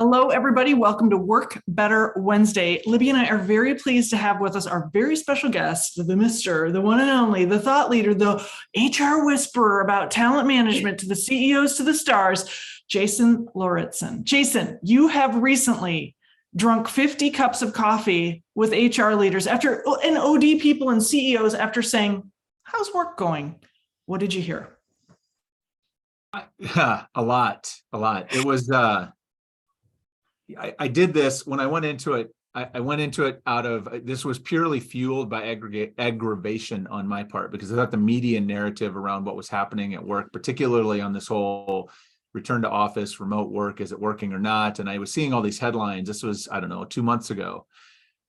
Hello, everybody. Welcome to Work Better Wednesday. Libby and I are very pleased to have with us our very special guest, the Mr., the one and only, the thought leader, the HR whisperer about talent management to the CEOs to the stars, Jason Lauritsen. Jason, you have recently drunk 50 cups of coffee with HR leaders and OD people and CEOs after saying, "How's work going?" What did you hear? A lot. It was, I did this when I went into it. I went into it out of, this was purely fueled by aggravation on my part, because I thought the media narrative around what was happening at work, particularly on this whole return to office, remote work, is it working or not? And I was seeing all these headlines. This was, I don't know, 2 months ago,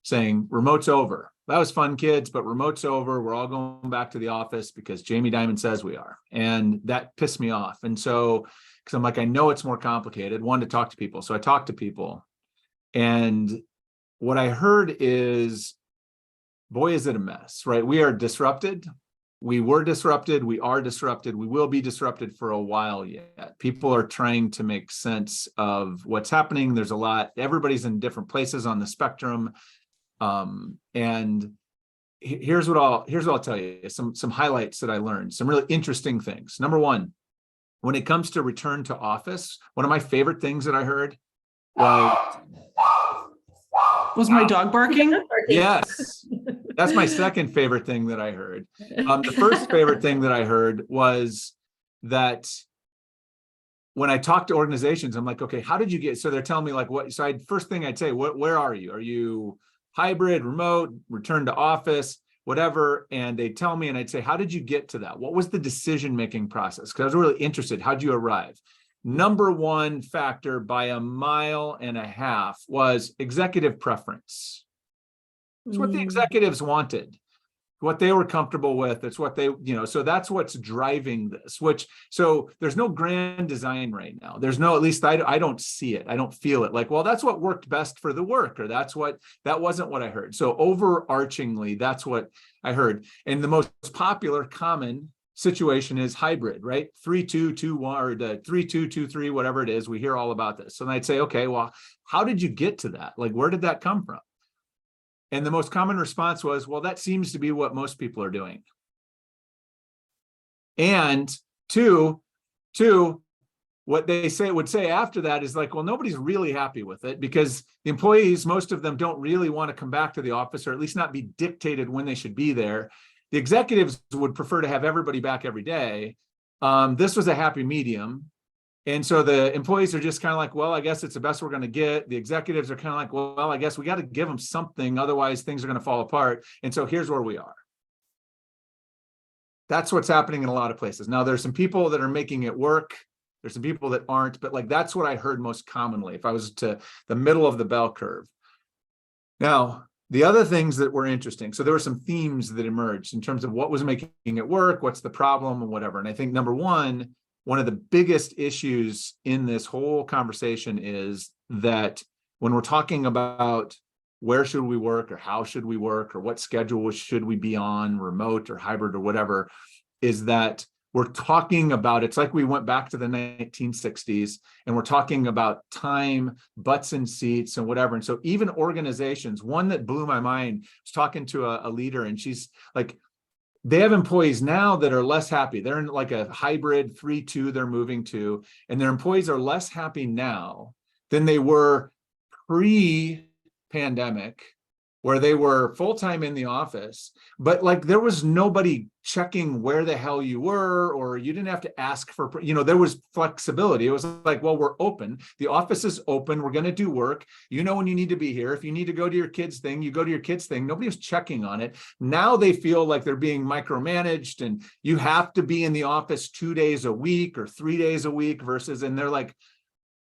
saying remote's over. That was fun, kids, but remote's over. We're all going back to the office because Jamie Dimon says we are. And that pissed me off. And so, because I'm like, I know it's more complicated. One, to talk to people. So I talked to people. And what I heard is, boy, is it a mess, right? We are disrupted. We were disrupted. We are disrupted. We will be disrupted for a while yet. People are trying to make sense of what's happening. There's a lot. Everybody's in different places on the spectrum. And here's what I'll tell you, some highlights that I learned, some really interesting things. Number one, when it comes to return to office, one of my favorite things that I heard was my dog barking? Yes, that's my second favorite thing that I heard. The first favorite thing that I heard was that when I talk to organizations, I'm like, okay, how did you get? So they're telling me like what? So first thing I'd say, where are you? Are you hybrid, remote, return to office, whatever? And they tell me, and I'd say, how did you get to that? What was the decision-making process? Because I was really interested. How'd you arrive? Number one factor by a mile and a half was executive preference. It's what the executives wanted, what they were comfortable with. It's what they, so that's what's driving this, so there's no grand design right now. There's no, at least I don't see it. I don't feel it like, well, that's what worked best for the work, or that wasn't what I heard. So overarchingly, that's what I heard. And the most popular common situation is hybrid, right? 3-2-2-1 or the 3-2-2-3, whatever it is. We hear all about this. So I'd say, okay, well, how did you get to that? Like, where did that come from? And the most common response was, well, that seems to be what most people are doing. And two, what they would say after that is like, well, nobody's really happy with it, because the employees, most of them don't really want to come back to the office, or at least not be dictated when they should be there. The executives would prefer to have everybody back every day. This was a happy medium. And so the employees are just kind of like, well, I guess it's the best we're going to get. The executives are kind of like, well, I guess we got to give them something. Otherwise, things are going to fall apart. And so here's where we are. That's what's happening in a lot of places. Now, there's some people that are making it work. There's some people that aren't. But like, that's what I heard most commonly, if I was to the middle of the bell curve. Now, the other things that were interesting. So there were some themes that emerged in terms of what was making it work, what's the problem, and whatever. And I think number one of the biggest issues in this whole conversation is that when we're talking about where should we work, or how should we work, or what schedule should we be on, remote or hybrid or whatever, is that we're talking about, it's like we went back to the 1960s and we're talking about time, butts and seats and whatever. And so even organizations, one that blew my mind, I was talking to a leader, and she's like, they have employees now that are less happy. They're in like a hybrid 3-2 they're moving to, and their employees are less happy now than they were pre-pandemic, where they were full-time in the office, but like there was nobody checking where the hell you were, or you didn't have to ask for, there was flexibility. It was like, well, we're open. The office is open. We're going to do work. When you need to be here. If you need to go to your kids' thing, you go to your kids' thing. Nobody was checking on it. Now they feel like they're being micromanaged, and you have to be in the office 2 days a week or 3 days a week versus, and they're like,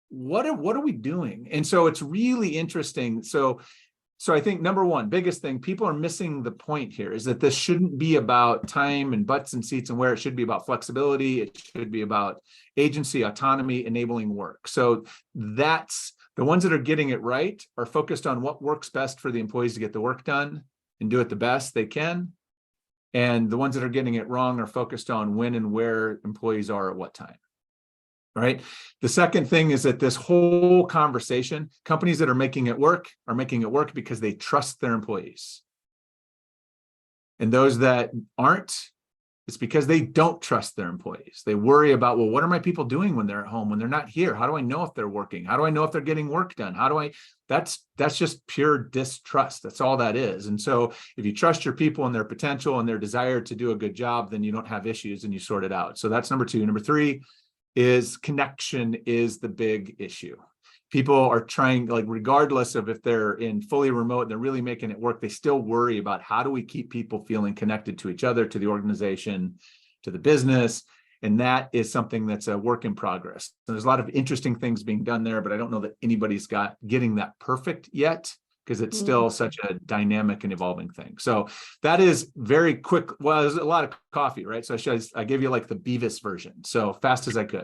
what are we doing? And so it's really interesting. So I think number one, biggest thing, people are missing the point here, is that this shouldn't be about time and butts and seats and where. It should be about flexibility. It should be about agency, autonomy, enabling work. So that's the ones that are getting it right are focused on what works best for the employees to get the work done and do it the best they can. And the ones that are getting it wrong are focused on when and where employees are at what time. right? The second thing is that this whole conversation, companies that are making it work because they trust their employees. And those that aren't, it's because they don't trust their employees. They worry about, well, what are my people doing when they're at home, when they're not here? How do I know if they're working? How do I know if they're getting work done? That's just pure distrust. That's all that is. And so if you trust your people and their potential and their desire to do a good job, then you don't have issues and you sort it out. So that's number two. Number three is connection is the big issue. People are trying, like, regardless of if they're in fully remote and they're really making it work, they still worry about how do we keep people feeling connected to each other, to the organization, to the business. And that is something that's a work in progress. So there's a lot of interesting things being done there, but I don't know that anybody's getting that perfect yet, because it's still such a dynamic and evolving thing. So that is very quick. Well, there's a lot of coffee, right? So I gave you like the Beavis version, so fast as I could.